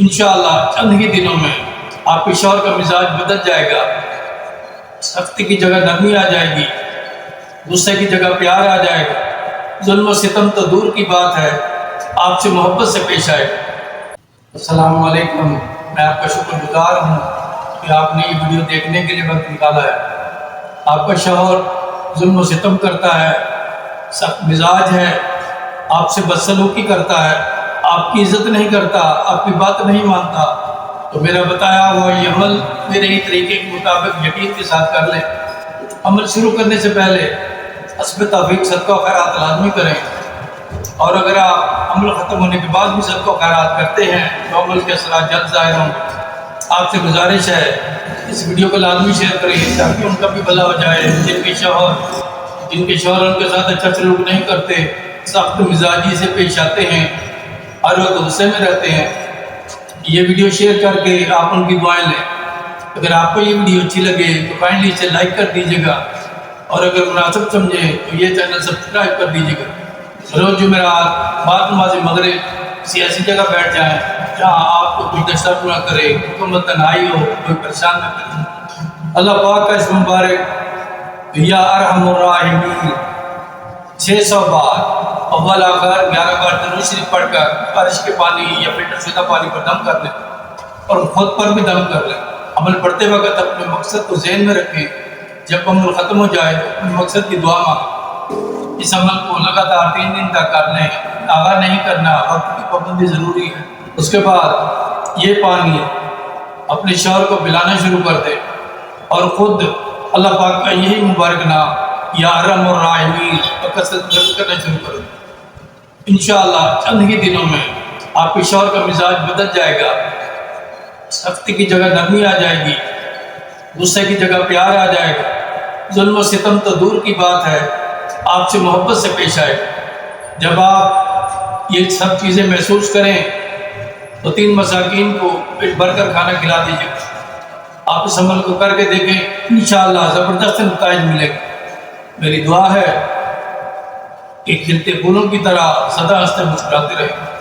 انشاءاللہ چند ہی دنوں میں آپ کے شوہر کا مزاج بدل جائے گا، سختی کی جگہ نرمی آ جائے گی، غصے کی جگہ پیار آ جائے گا، ظلم و ستم تو دور کی بات ہے، آپ سے محبت سے پیش آئے گا۔ السلام علیکم، میں آپ کا شکر گزار ہوں کہ آپ نے یہ ویڈیو دیکھنے کے لیے وقت نکالا ہے۔ آپ کا شوہر ظلم و ستم کرتا ہے، سخت مزاج ہے، آپ سے بدسلوکی کرتا ہے، آپ کی عزت نہیں کرتا، آپ کی بات نہیں مانتا، تو میرا بتایا ہوا یہ عمل میرے ہی طریقے کے مطابق یقین کے ساتھ کر لیں۔ عمل شروع کرنے سے پہلے حسب توفیق صدقہ و خیرات لازمی کریں، اور اگر آپ عمل ختم ہونے کے بعد بھی صدقہ و خیرات کرتے ہیں تو عمل کے اثرات جلد ظاہر ہوں گے۔ آپ سے گزارش ہے اس ویڈیو کو لازمی شیئر کریں تاکہ ان کا بھی بھلا ہو جائے، جن کے شوہر ان کے ساتھ اچھا سلوک نہیں کرتے، سخت مزاجی سے پیش آتے ہیں، ہر وقت غصے میں رہتے ہیں۔ یہ ویڈیو شیئر کر کے آپ ان کی دعائیں لیں۔ اگر آپ کو یہ ویڈیو اچھی لگے تو کائنڈلی اسے لائک کر دیجیے گا، اور اگر مناسب سمجھیں تو یہ چینل سبسکرائب کر دیجیے گا۔ روز جمعرات بعد نماز مغرب کسی ایسی جگہ بیٹھ جائیں جہاں آپ کو کوئی ڈسٹرب نہ کرے، مکمل تنہائی ہو، کوئی پریشان نہ کرے۔ اللہ پاک کا اس مبارک یا ارحم الراحمین 600 بار اول آخر 11 بار درود شریف پڑھ کر بارش کے پانی یا فلٹر شدہ پانی پر دم کر لیں، اور خود پر بھی دم کر لیں۔ عمل پڑھتے وقت اپنے مقصد کو ذہن میں رکھیں، جب عمل ختم ہو جائے تو اپنے مقصد کی دعا مانگیں۔ اس عمل کو لگاتار 3 دن تک کر لیں، آغاز نہیں کرنا، وقت کی پابندی ضروری ہے۔ اس کے بعد یہ پانی اپنے شوہر کو پلانا شروع کر دیں، اور خود اللہ پاک کا یہی مبارک نام یا ارحم الراحمین کثرت کرنا شروع کر دیں۔ انشاءاللہ چند ہی دنوں میں آپ کے شوہر کا مزاج بدل جائے گا، سختی کی جگہ نرمی آ جائے گی، غصے کی جگہ پیار آ جائے گا، ظلم و ستم تو دور کی بات ہے، آپ سے محبت سے پیش آئے گا۔ جب آپ یہ سب چیزیں محسوس کریں تو 3 مساکین کو پیٹ بھر کر کھانا کھلا دیجیے۔ آپ اس عمل کو کر کے دیکھیں، انشاءاللہ زبردست نتائج ملے گا۔ میری دعا ہے کہ کھلتے پھولوں کی طرح سدا ہنستے مسکراتے رہیں۔